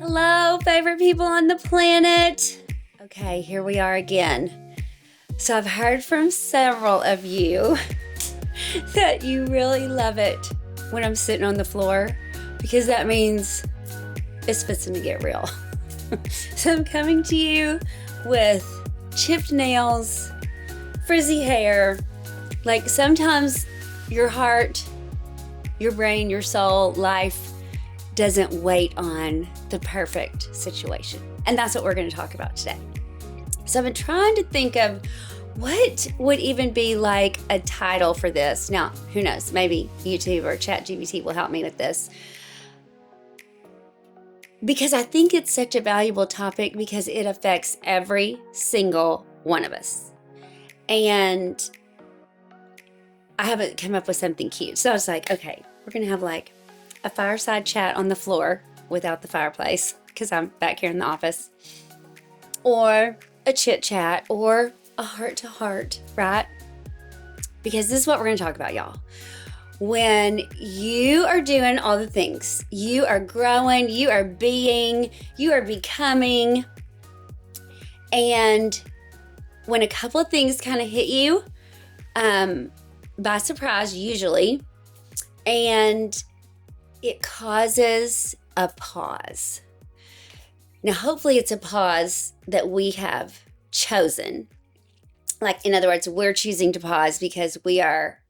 Hello, favorite people on the planet. Okay, here we are again. So I've heard from several of you that you really love it when I'm sitting on the floor because that means it's fixing to get real. So I'm coming to you with chipped nails, frizzy hair. Like sometimes your heart, your brain, your soul, life doesn't wait on the perfect situation. And that's what we're going to talk about today. So I've been trying to think of what would even be like a title for this. Now, who knows? Maybe YouTube or ChatGPT will help me with this. Because I think it's such a valuable topic because it affects every single one of us. And I haven't come up with something cute. So I was like, okay, we're going to have like a fireside chat on the floor without the fireplace because I'm back here in the office, or a chit chat, or a heart to heart, right? Because this is what we're going to talk about, y'all. When you are doing all the things, you are growing, you are being, you are becoming, and when a couple of things kind of hit you by surprise, usually, and it causes a pause. Now, hopefully it's a pause that we have chosen. Like, in other words, we're choosing to pause because we are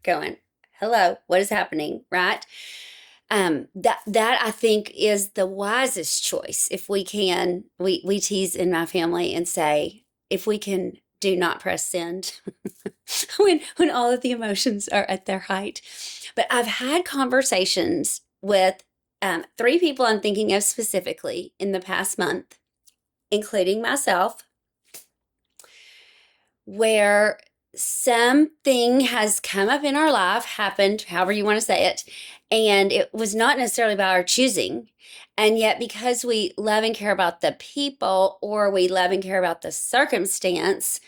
going, hello, what is happening, right? That I think is the wisest choice. If we can, we tease in my family and say, if we can do not press send when all of the emotions are at their height. But I've had conversations with 3 people I'm thinking of specifically in the past month, including myself, where something has come up in our life, happened, however you want to say it, and it was not necessarily by our choosing. And yet, because we love and care about the people, or we love and care about the circumstance,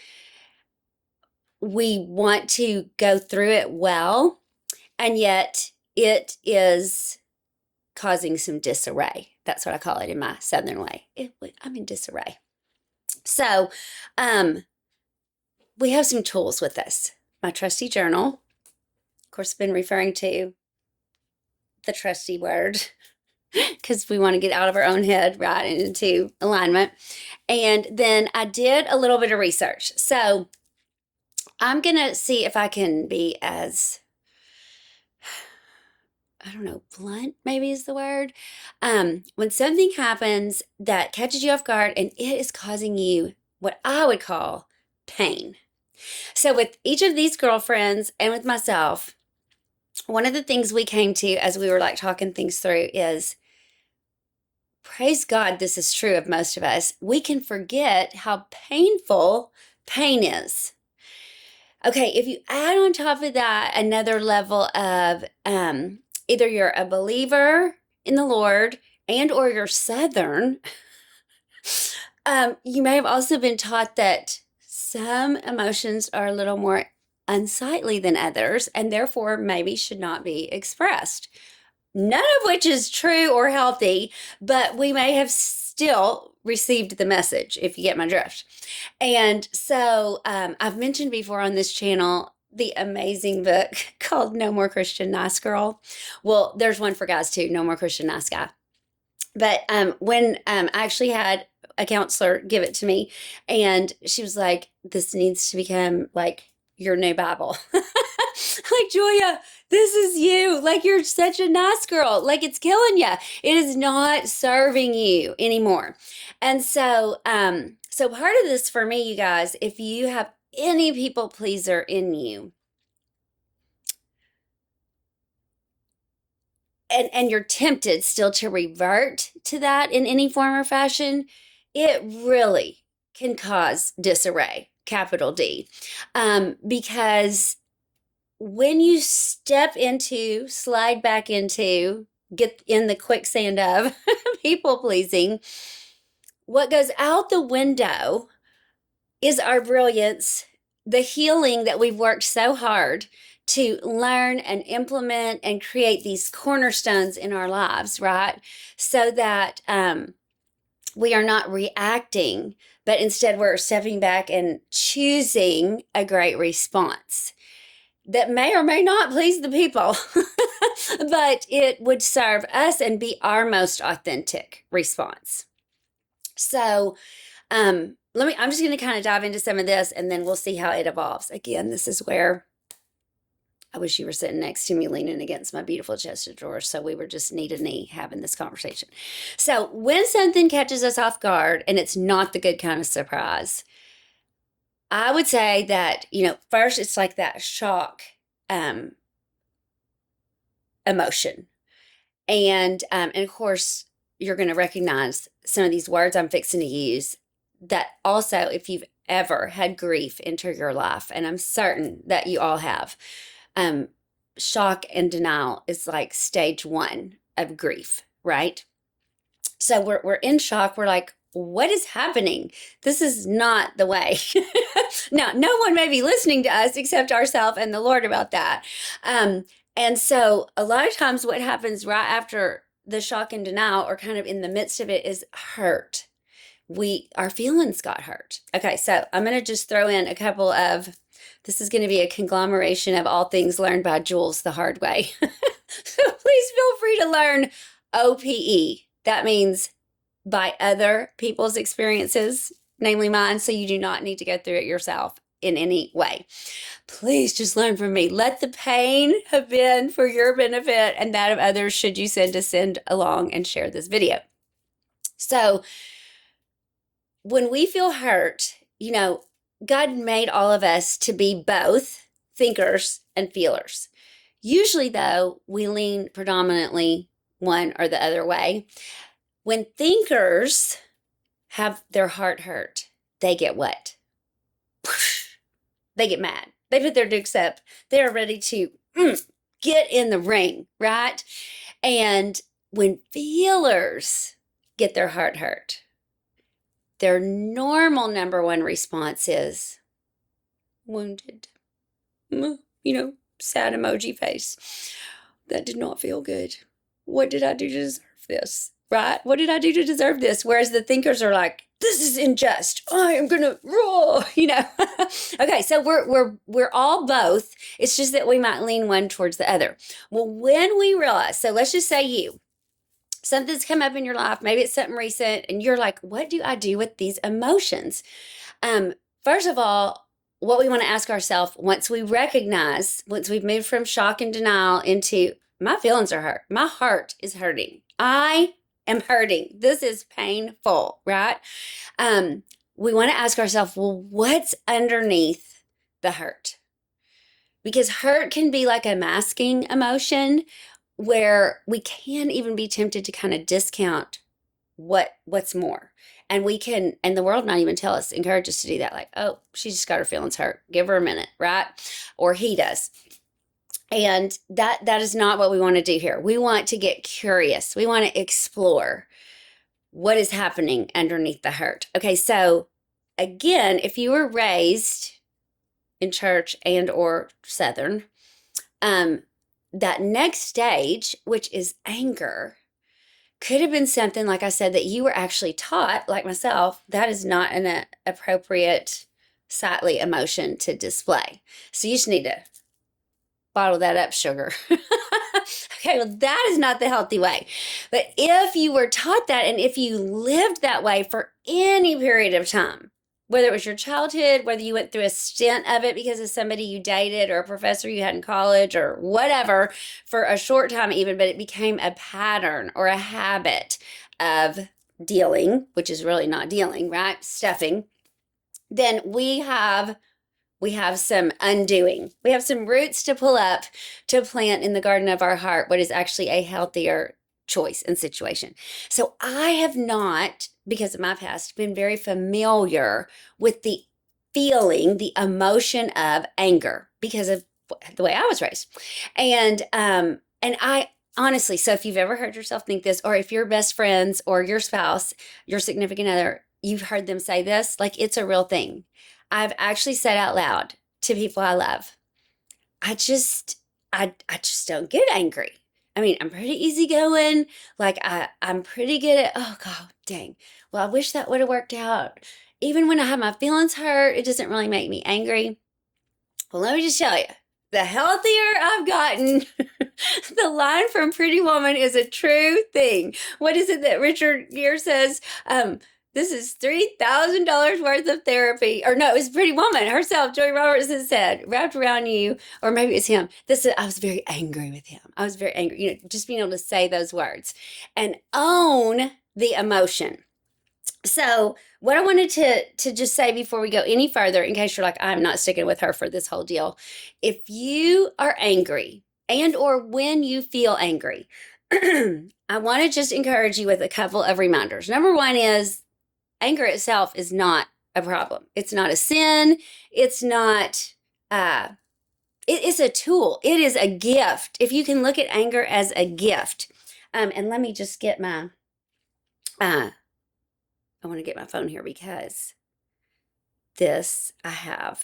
we want to go through it well, and yet it is causing some disarray. That's what I call it in my Southern way. I'm in disarray. So, we have some tools with us. My trusty journal. Of course, I've been referring to the trusty word because we want to get out of our own head, right, and into alignment. And then I did a little bit of research. So I'm going to see if I can be as, I don't know, blunt maybe is the word. When something happens that catches you off guard and it is causing you what I would call pain. So with each of these girlfriends and with myself, one of the things we came to as we were like talking things through is, praise God, this is true of most of us. We can forget how painful pain is. Okay, if you add on top of that another level of either you're a believer in the Lord and or you're Southern, you may have also been taught that some emotions are a little more unsightly than others and therefore maybe should not be expressed. None of which is true or healthy, but we may have still received the message, if you get my drift. And so I've mentioned before on this channel the amazing book called No More Christian Nice Girl. Well, there's one for guys too, No More Christian Nice Guy. But when I actually had a counselor give it to me, and she was like, this needs to become like your new Bible. Like, Julia, this is you. Like, you're such a nice girl. Like, it's killing you. It is not serving you anymore. And so, so part of this for me, you guys, if you have any people pleaser in you, and you're tempted still to revert to that in any form or fashion, it really can cause disarray, capital D, because when you slide back into, get in the quicksand of people pleasing, what goes out the window is our brilliance, the healing that we've worked so hard to learn and implement and create these cornerstones in our lives, right? So that we are not reacting, but instead we're stepping back and choosing a great response that may or may not please the people, but it would serve us and be our most authentic response. So, I'm just going to kind of dive into some of this and then we'll see how it evolves. Again, this is where I wish you were sitting next to me leaning against my beautiful chest of drawers. So we were just knee to knee having this conversation. So when something catches us off guard and it's not the good kind of surprise, I would say that, first it's like that shock emotion. And of course, you're going to recognize some of these words I'm fixing to use that also, if you've ever had grief enter your life, and I'm certain that you all have, shock and denial is like stage 1 of grief, right? So we're in shock. We're like, what is happening? This is not the way. Now, no one may be listening to us except ourselves and the Lord about that. And so a lot of times what happens right after the shock and denial, or kind of in the midst of it, is hurt. Our feelings got hurt. Okay, so I'm going to just throw in a couple of, this is going to be a conglomeration of all things learned by Jules the hard way. So please feel free to learn OPE. That means by other people's experiences, namely mine, so you do not need to go through it yourself in any way. Please just learn from me. Let the pain have been for your benefit and that of others, should you send along and share this video. So when we feel hurt, God made all of us to be both thinkers and feelers. Usually, though, we lean predominantly one or the other way. When thinkers have their heart hurt, they get what? They get mad. They put their dukes up. They're ready to get in the ring, right? And when feelers get their heart hurt, their normal number 1 response is wounded. Sad emoji face. That did not feel good. What did I do to deserve this? Right? What did I do to deserve this? Whereas the thinkers are like, this is unjust. I am gonna roar, Okay, so we're all both. It's just that we might lean one towards the other. Well, when we realize, so let's just say something's come up in your life, maybe it's something recent, and you're like, what do I do with these emotions? First of all, what we want to ask ourselves, once we've moved from shock and denial into, my feelings are hurt, my heart is hurting, I am hurting, this is painful, right? We want to ask ourselves, well, what's underneath the hurt? Because hurt can be like a masking emotion where we can even be tempted to kind of discount what's more. And the world not even encourage us to do that. Like, oh, she just got her feelings hurt. Give her a minute, right? Or he does. And that is not what we want to do here. We want to get curious. We want to explore what is happening underneath the hurt. Okay, so again, if you were raised in church and or Southern, that next stage, which is anger, could have been something, like I said, that you were actually taught, like myself, that is not an appropriate sightly emotion to display. So you just need to bottle that up, sugar. Okay, well, that is not the healthy way. But if you were taught that, and if you lived that way for any period of time, whether it was your childhood, whether you went through a stint of it because of somebody you dated or a professor you had in college or whatever, for a short time even, but it became a pattern or a habit of dealing, which is really not dealing, right? Stuffing. Then we have some undoing. We have some roots to pull up to plant in the garden of our heart, what is actually a healthier choice and situation. So I have not, because of my past, been very familiar with the feeling, the emotion of anger because of the way I was raised. And I honestly, so if you've ever heard yourself think this, or if your best friends or your spouse, your significant other, you've heard them say this, like it's a real thing. I've actually said out loud to people I love, I just don't get angry. I mean, I'm pretty easygoing. Like I'm pretty good at, oh God, dang. Well, I wish that would have worked out. Even when I have my feelings hurt, it doesn't really make me angry. Well, let me just tell you, the healthier I've gotten, the line from Pretty Woman is a true thing. What is it that Richard Gere says? This is $3,000 worth of therapy. Or no, it was Pretty Woman herself. Joey Roberts has said, wrapped around you, or maybe it's him. I was very angry with him. I was very angry. You know, just being able to say those words and own the emotion. So what I wanted to just say before we go any further, in case you're like, I'm not sticking with her for this whole deal. If you are angry and or when you feel angry, I want to just encourage you with a couple of reminders. Number one is anger itself is not a problem. It's not a sin. It's not, it is a tool. It is a gift. If you can look at anger as a gift. And let me just get my, I want to get my phone here because I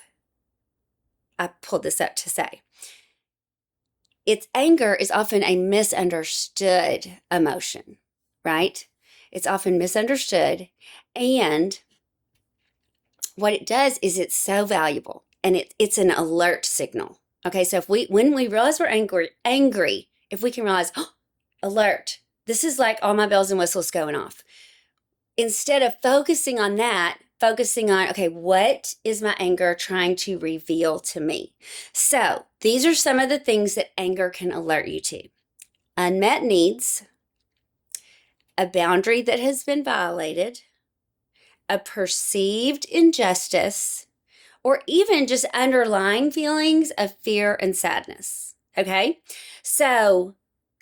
pulled this up to say. Anger is often a misunderstood emotion, right? It's often misunderstood. And what it does is it's so valuable and it's an alert signal. Okay, so when we realize we're angry, if we can realize, oh, alert, this is like all my bells and whistles going off. Instead of focusing on that, focusing on, okay, what is my anger trying to reveal to me? So these are some of the things that anger can alert you to. Unmet needs, a boundary that has been violated, a perceived injustice, or even just underlying feelings of fear and sadness. Okay? So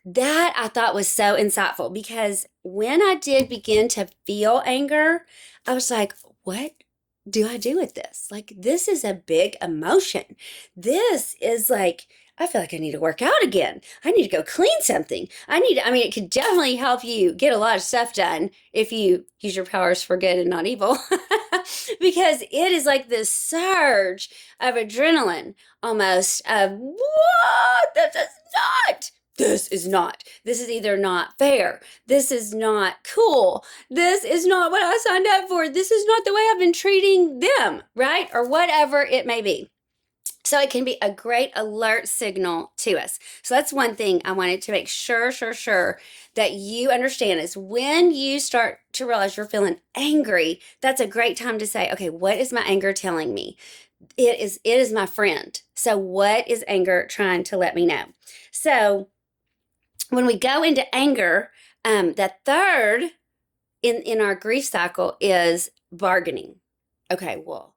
that I thought was so insightful because when I did begin to feel anger, I was like, what do I do with this? Like, this is a big emotion. This is like, I feel like I need to work out again. I need to go clean something. It could definitely help you get a lot of stuff done if you use your powers for good and not evil. Because it is like this surge of adrenaline almost of, what? This is not. This is either not fair. This is not cool. This is not what I signed up for. This is not the way I've been treating them, right? Or whatever it may be. So it can be a great alert signal to us. So that's one thing I wanted to make sure that you understand is when you start to realize you're feeling angry, that's a great time to say, okay, what is my anger telling me? It is my friend. So what is anger trying to let me know? So when we go into anger, the third in our grief cycle is bargaining. Okay, well,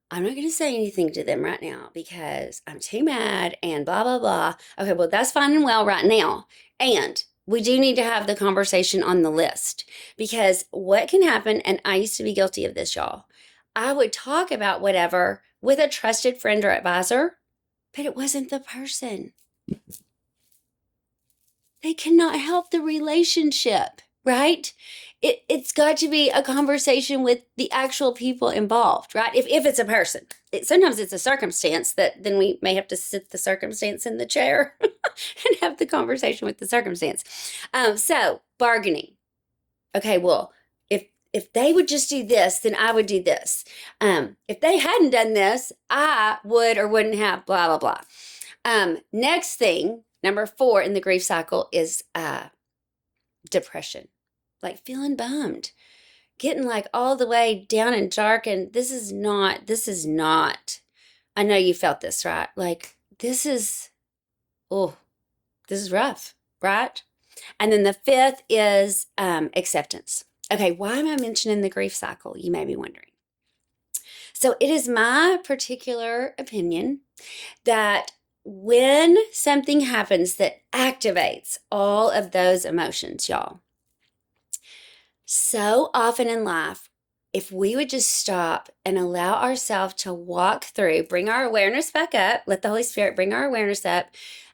I'm not going to say anything to them right now because I'm too mad and blah, blah, blah. Okay, well, that's fine and well right now. And we do need to have the conversation on the list because what can happen, and I used to be guilty of this, y'all. I would talk about whatever with a trusted friend or advisor, but it wasn't the person. They cannot help the relationship, right? It's got to be a conversation with the actual people involved, right? If it's a person. Sometimes it's a circumstance that then we may have to sit the circumstance in the chair and have the conversation with the circumstance. So bargaining. Okay, well, if they would just do this, then I would do this. If they hadn't done this, I would or wouldn't have blah, blah, blah. Next thing, number 4 in the grief cycle is depression. Like feeling bummed, getting like all the way down and dark. And this is not, I know you felt this, right? Like this is rough, right? And then the 5th is acceptance. Okay, why am I mentioning the grief cycle? You may be wondering. So it is my particular opinion that when something happens that activates all of those emotions, y'all, so often in life, if we would just stop and allow ourselves to walk through, bring our awareness back up, let the Holy Spirit bring our awareness up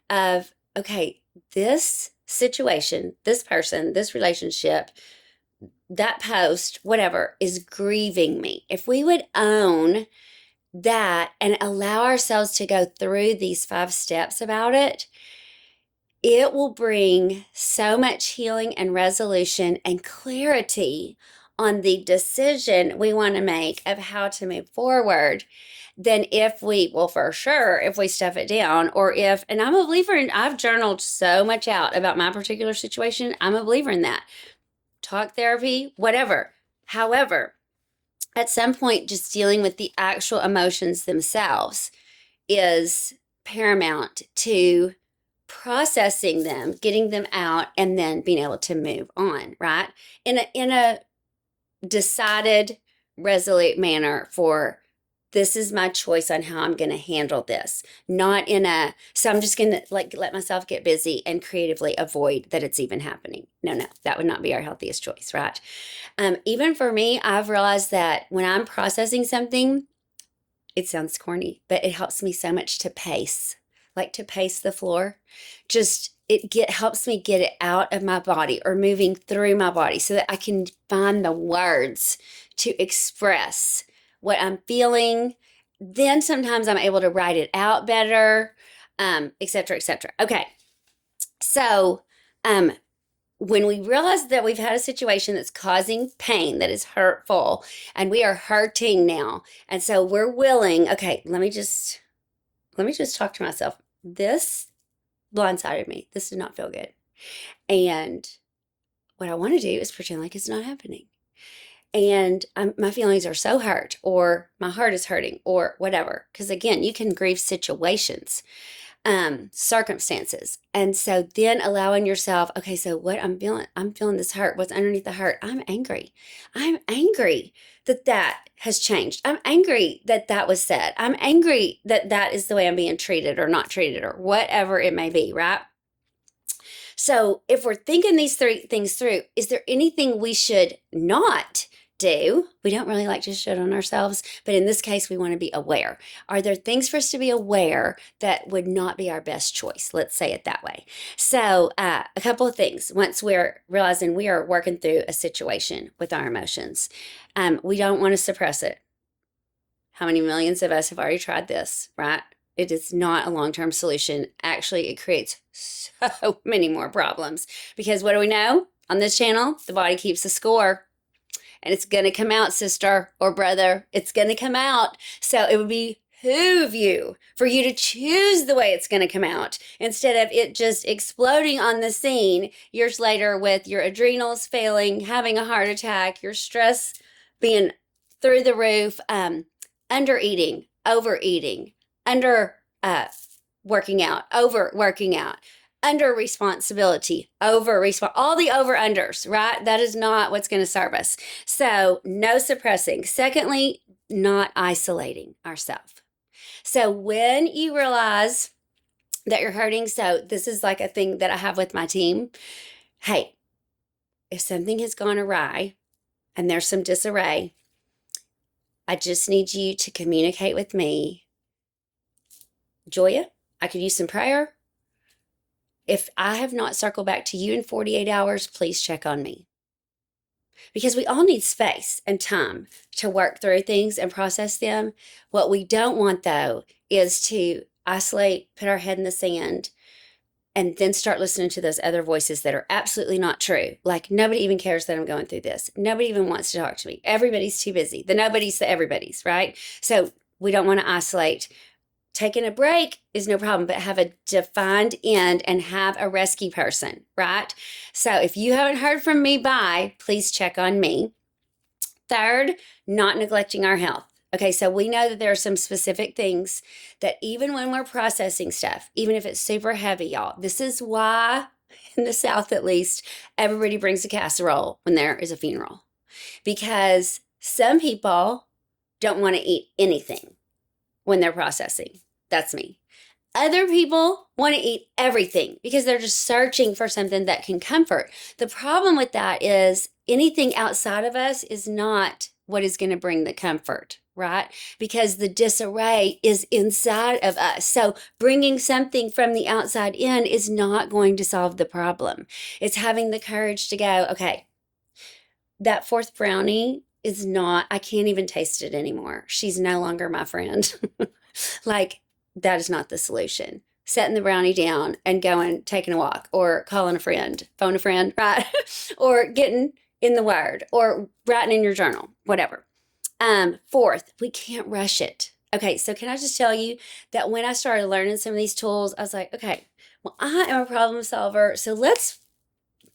of, okay, this situation, this person, this relationship, that post, whatever, is grieving me. If we would own that and allow ourselves to go through these 5 steps about it, it will bring so much healing and resolution and clarity on the decision we want to make of how to move forward than if we, well, for sure, if we stuff it down, or if, and I'm a believer in, I've journaled so much out about my particular situation. I'm a believer in that. Talk therapy, whatever. However, at some point, just dealing with the actual emotions themselves is paramount to processing them, getting them out, and then being able to move on, right? In a decided, resolute manner for this is my choice on how I'm going to handle this. Not in a, so I'm just going to like let myself get busy and creatively avoid that it's even happening. No, that would not be our healthiest choice, right? Even for me, I've realized that when I'm processing something, it sounds corny, but it helps me so much to pace, like to pace the floor. Just helps me get it out of my body or moving through my body so that I can find the words to express what I'm feeling. Then sometimes I'm able to write it out better, et cetera, et cetera. Okay. So, when we realize that we've had a situation that's causing pain, that is hurtful, and we are hurting now, and so we're willing, okay, let me just talk to myself. This blindsided me. This did not feel good. And what I want to do is pretend like it's not happening. And my feelings are so hurt, or my heart is hurting, or whatever. Because again, you can grieve situations, circumstances. And so then allowing yourself, okay, so what I'm feeling this hurt. What's underneath the hurt? I'm angry. I'm angry that has changed. I'm angry that was said. I'm angry that is the way I'm being treated or not treated or whatever it may be, right? So if we're thinking these 3 things through, is there anything we should not do? We don't really like to shit on ourselves, but in this case, we want to be aware. Are there things for us to be aware that would not be our best choice? Let's say it that way. So a couple of things. Once we're realizing we are working through a situation with our emotions, we don't want to suppress it. How many millions of us have already tried this, right? It is not a long-term solution. Actually, it creates so many more problems because what do we know on this channel? The body keeps a score. And it's going to come out, sister or brother. It's going to come out. So it would behoove you for you to choose the way it's going to come out instead of it just exploding on the scene years later with your adrenals failing, having a heart attack, your stress being through the roof, under eating, overeating, working out, overworking out. Under responsibility, all the over unders, right? That is not what's going to serve us. So no suppressing. Secondly, not isolating ourselves. So when you realize that you're hurting, so this is like a thing that I have with my team. Hey, if something has gone awry and there's some disarray, I just need you to communicate with me. Joya, I could use some prayer. If I have not circled back to you in 48 hours, please check on me. Because we all need space and time to work through things and process them. What we don't want, though, is to isolate, put our head in the sand, and then start listening to those other voices that are absolutely not true. Like, nobody even cares that I'm going through this. Nobody even wants to talk to me. Everybody's too busy. The nobodies, the everybody's, right? So we don't want to isolate. Taking a break is no problem, but have a defined end and have a rescue person, right? So if you haven't heard from me, please check on me. Third, not neglecting our health. Okay, so we know that there are some specific things that even when we're processing stuff, even if it's super heavy, y'all, this is why in the South at least, everybody brings a casserole when there is a funeral. Because some people don't want to eat anything when they're processing. That's me. Other people want to eat everything because they're just searching for something that can comfort. The problem with that is anything outside of us is not what is going to bring the comfort, right? Because the disarray is inside of us. So bringing something from the outside in is not going to solve the problem. It's having the courage to go, okay, that 4th brownie is not, I can't even taste it anymore. She's no longer my friend. Like, that is not the solution. Setting the brownie down and going, taking a walk, or calling a friend, phone a friend, right? Or getting in the Word, or writing in your journal, whatever. Fourth, we can't rush it. Okay, so can I just tell you that when I started learning some of these tools, I was like, okay, well, I am a problem solver, so let's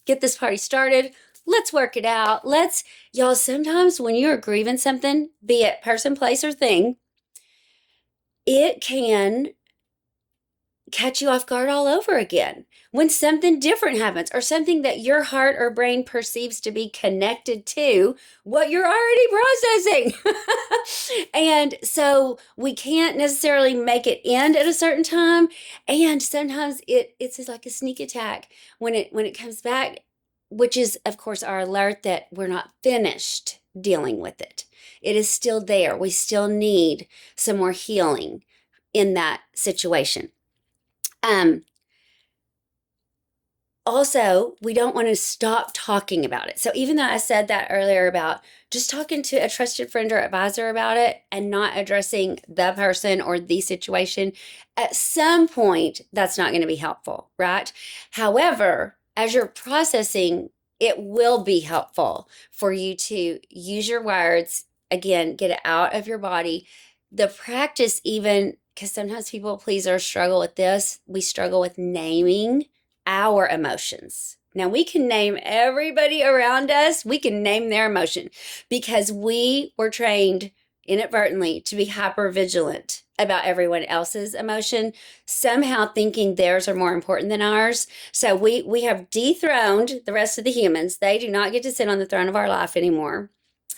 get this party started. Let's work it out. Y'all, sometimes when you're grieving something, be it person, place, or thing, it can catch you off guard all over again when something different happens, or something that your heart or brain perceives to be connected to what you're already processing. And so we can't necessarily make it end at a certain time. And sometimes it's like a sneak attack when it comes back, which is, of course, our alert that we're not finished dealing with it. It is still there. We still need some more healing in that situation. Also, we don't want to stop talking about it. So even though I said that earlier about just talking to a trusted friend or advisor about it and not addressing the person or the situation, at some point, that's not going to be helpful, right? However, as you're processing, it will be helpful for you to use your words, again, get it out of your body. The practice, even, because sometimes people pleasers struggle with this, we struggle with naming our emotions. Now, we can name everybody around us. We can name their emotion because we were trained inadvertently to be hyper vigilant about everyone else's emotion, somehow thinking theirs are more important than ours. So we have dethroned the rest of the humans. They do not get to sit on the throne of our life anymore.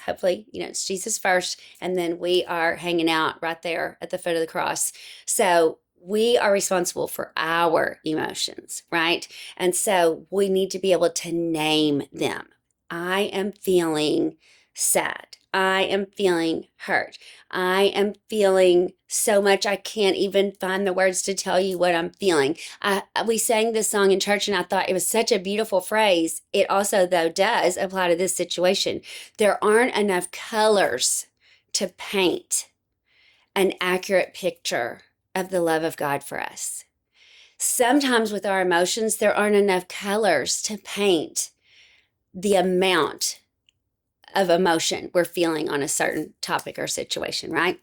Hopefully, it's Jesus first, and then we are hanging out right there at the foot of the cross. So we are responsible for our emotions, right? And so we need to be able to name them. I am feeling sad. I am feeling hurt. I am feeling so much I can't even find the words to tell you what I'm feeling. We sang this song in church and I thought it was such a beautiful phrase. It also, though, does apply to this situation. There aren't enough colors to paint an accurate picture of the love of God for us. Sometimes with our emotions, there aren't enough colors to paint the amount of emotion we're feeling on a certain topic or situation, right?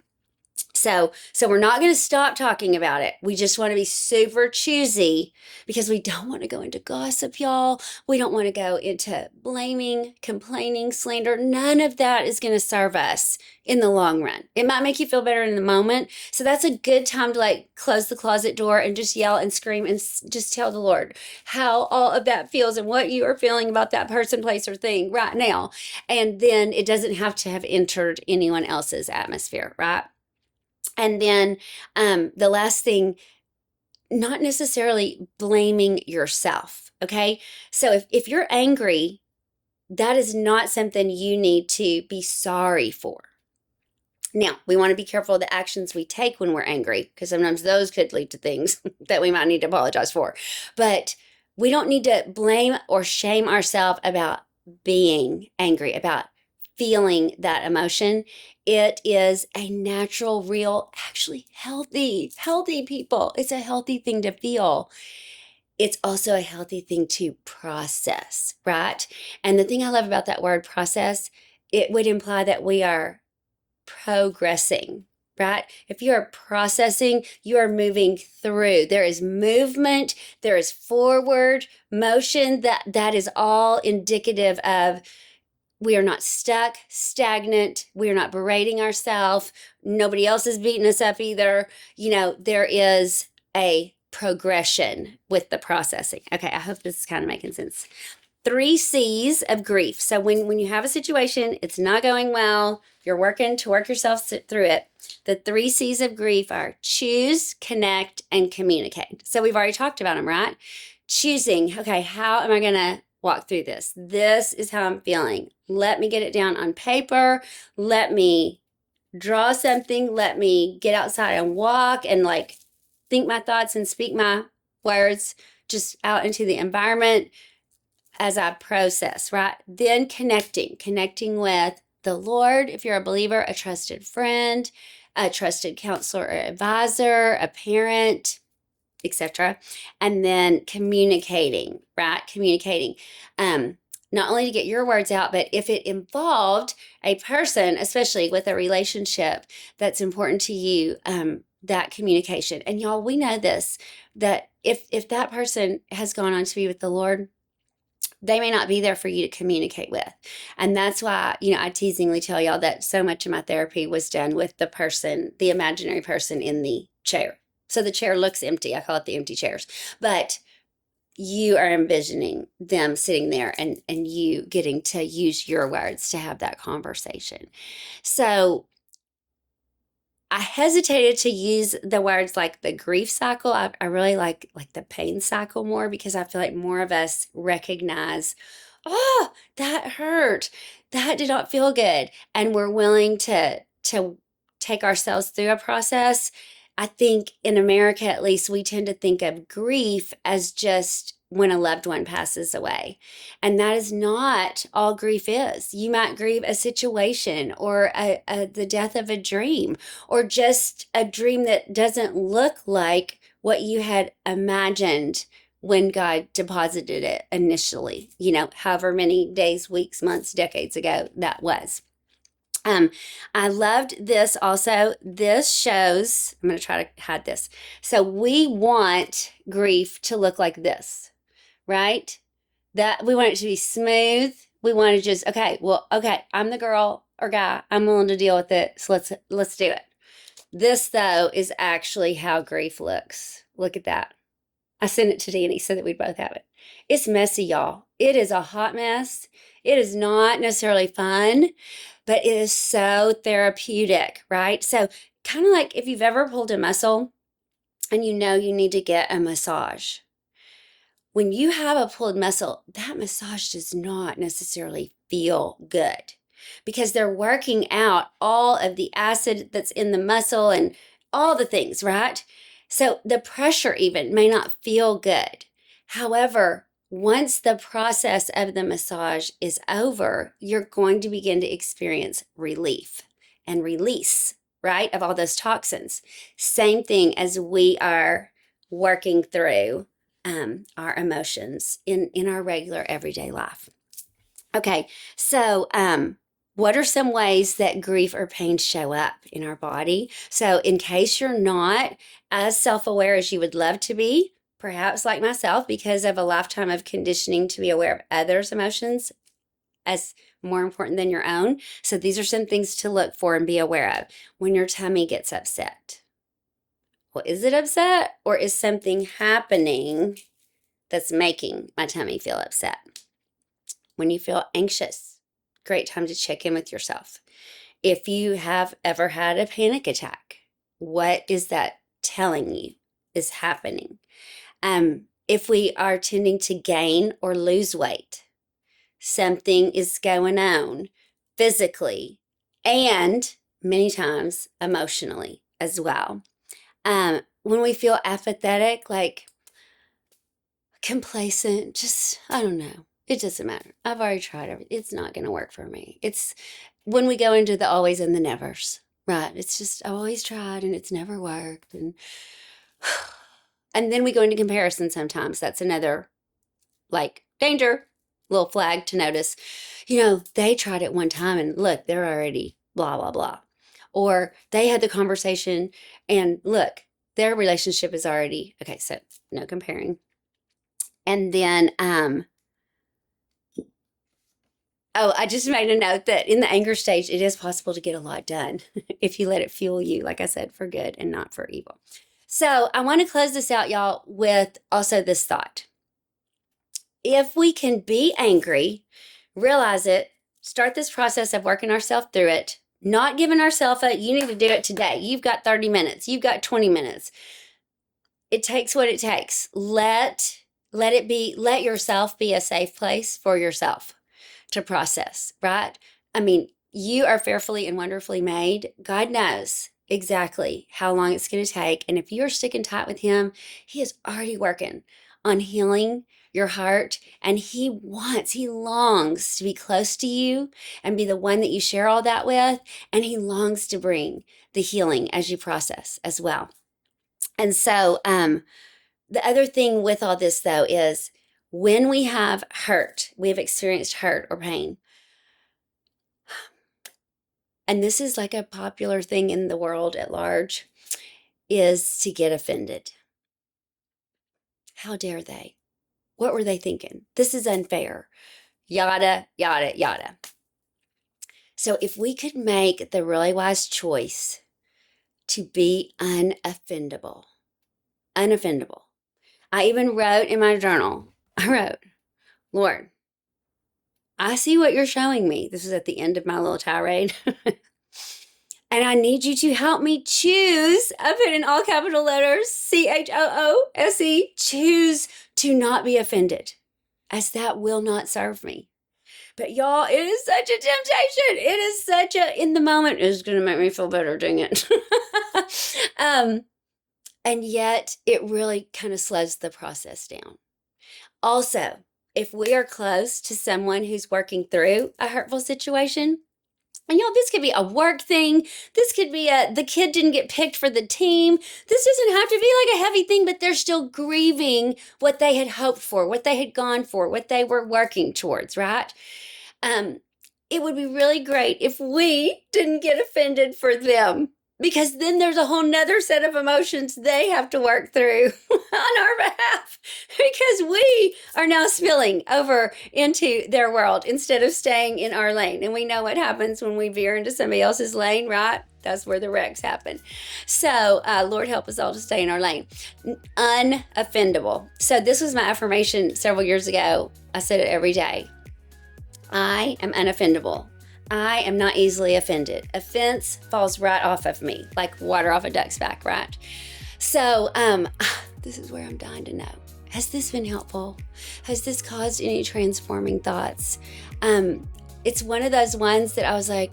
So we're not going to stop talking about it. We just want to be super choosy because we don't want to go into gossip, y'all. We don't want to go into blaming, complaining, slander. None of that is going to serve us in the long run. It might make you feel better in the moment. So that's a good time to close the closet door and just yell and scream and just tell the Lord how all of that feels and what you are feeling about that person, place, or thing right now. And then it doesn't have to have entered anyone else's atmosphere, right? And then the last thing, not necessarily blaming yourself, okay? So if you're angry, that is not something you need to be sorry for. Now, we want to be careful of the actions we take when we're angry, because sometimes those could lead to things that we might need to apologize for. But we don't need to blame or shame ourselves about being angry, about feeling that emotion. It is a natural, real, actually healthy people. It's a healthy thing to feel. It's also a healthy thing to process, right? And the thing I love about that word process, it would imply that we are progressing, right? If you are processing, you are moving through. There is movement, there is forward motion. That is all indicative of we are not stuck, stagnant. We are not berating ourselves. Nobody else is beating us up either. There is a progression with the processing. Okay, I hope this is kind of making sense. 3 C's of grief. So when you have a situation, it's not going well, you're working to work yourself through it. The 3 C's of grief are choose, connect, and communicate. So we've already talked about them, right? Choosing, okay, how am I going to walk through this? This is how I'm feeling. Let me get it down on paper. Let me draw something. Let me get outside and walk and think my thoughts and speak my words just out into the environment as I process, right? Then connecting with the Lord, if you're a believer, a trusted friend, a trusted counselor or advisor, a parent, etc. And then communicating, right? Communicating. Not only to get your words out, but if it involved a person, especially with a relationship that's important to you, that communication. And y'all, we know this, that if that person has gone on to be with the Lord, they may not be there for you to communicate with. And that's why, I teasingly tell y'all that so much of my therapy was done with the person, the imaginary person in the chair. So the chair looks empty. I call it the empty chairs. But you are envisioning them sitting there and you getting to use your words to have that conversation. So I hesitated to use the words like the grief cycle. I really like the pain cycle more, because I feel like more of us recognize, oh, that hurt. That did not feel good. And we're willing to take ourselves through a process. I think in America, at least, we tend to think of grief as just when a loved one passes away. And that is not all grief is. You might grieve a situation or the death of a dream, or just a dream that doesn't look like what you had imagined when God deposited it initially, however many days, weeks, months, decades ago that was. I loved this also. This shows, I'm going to try to hide this. So we want grief to look like this, right? That we want it to be smooth. We want to just, okay, I'm the girl or guy. I'm willing to deal with it. So let's do it. This, though, is actually how grief looks. Look at that. I sent it to Danny so that we'd both have it. It's messy, y'all. It is a hot mess. It is not necessarily fun, but it is so therapeutic, right? So kind of like if you've ever pulled a muscle and you need to get a massage. When you have a pulled muscle, that massage does not necessarily feel good, because they're working out all of the acid that's in the muscle and all the things, right? So the pressure even may not feel good. However, once the process of the massage is over, you're going to begin to experience relief and release, right, of all those toxins. Same thing as we are working through our emotions in our regular everyday life. Okay, so what are some ways that grief or pain show up in our body? So in case you're not as self-aware as you would love to be, perhaps like myself, because of a lifetime of conditioning to be aware of others' emotions as more important than your own. So these are some things to look for and be aware of. When your tummy gets upset. Well, is it upset, or is something happening that's making my tummy feel upset? When you feel anxious, great time to check in with yourself. If you have ever had a panic attack, what is that telling you is happening? If we are tending to gain or lose weight, something is going on physically and many times emotionally as well. When we feel apathetic, like complacent, just, I don't know. It doesn't matter. I've already tried everything. It's not going to work for me. It's when we go into the always and the nevers, right? It's just, I've always tried and it's never worked. And then we go into comparison sometimes. That's another, danger, little flag to notice. They tried it one time and look, they're already blah, blah, blah. Or they had the conversation and look, their relationship is already, okay, so no comparing. And then, I just made a note that in the anger stage, it is possible to get a lot done if you let it fuel you, like I said, for good and not for evil. So I want to close this out, y'all, with also this thought. If we can be angry, realize it, start this process of working ourselves through it, not giving ourselves you need to do it today. You've got 30 minutes. You've got 20 minutes. It takes what it takes. Let yourself be a safe place for yourself to process, right? I mean, you are fearfully and wonderfully made. God knows exactly how long it's going to take. And if you're sticking tight with Him, He is already working on healing your heart, and he longs to be close to you and be the one that you share all that with, and he longs to bring the healing as you process as well. And so the other thing with all this, though, is when we have hurt, we have experienced hurt or pain, and this is like a popular thing in the world at large, is to get offended. How dare they? What were they thinking? This is unfair. Yada, yada, yada. So if we could make the really wise choice to be unoffendable. I even wrote in my journal, Lord, I see what you're showing me. This is at the end of my little tirade. And I need you to help me choose, I put in all capital letters, CHOOSE, choose to not be offended, as that will not serve me. But y'all, it is such a temptation. It is such a, in the moment, it's going to make me feel better doing it. And yet it really kind of slows the process down. Also, if we are close to someone who's working through a hurtful situation, and y'all, this could be a work thing. This could be the kid didn't get picked for the team. This doesn't have to be like a heavy thing, but they're still grieving what they had hoped for, what they had gone for, what they were working towards, right? It would be really great if we didn't get offended for them, because then there's a whole nother set of emotions they have to work through on our behalf, because we are now spilling over into their world instead of staying in our lane. And we know what happens when we veer into somebody else's lane, right? That's where the wrecks happen. So Lord, help us all to stay in our lane. Unoffendable. So this was my affirmation several years ago. I said it every day. I am unoffendable. I am not easily offended. Offense falls right off of me, like water off a duck's back, right? So this is where I'm dying to know. Has this been helpful? Has this caused any transforming thoughts? It's one of those ones that I was like,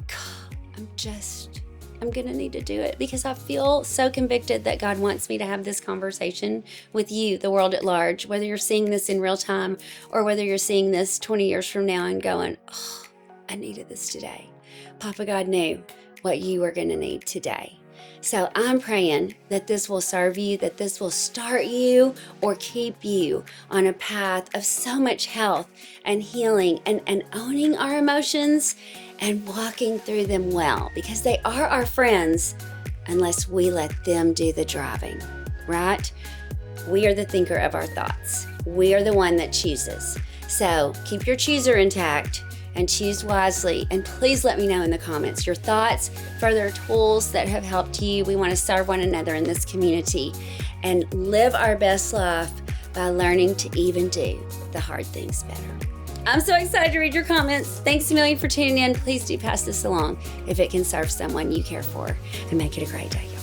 I'm going to need to do it, because I feel so convicted that God wants me to have this conversation with you, the world at large, whether you're seeing this in real time or whether you're seeing this 20 years from now and going, oh, I needed this today. Papa God knew what you were going to need today. So I'm praying that this will serve you, that this will start you or keep you on a path of so much health and healing and owning our emotions and walking through them well, because they are our friends unless we let them do the driving, right? We are the thinker of our thoughts. We are the one that chooses. So keep your chooser intact and choose wisely. And please let me know in the comments your thoughts, further tools that have helped you. We want to serve one another in this community and live our best life by learning to even do the hard things better. I'm so excited to read your comments. Thanks a million for tuning in. Please do pass this along if it can serve someone you care for, and make it a great day.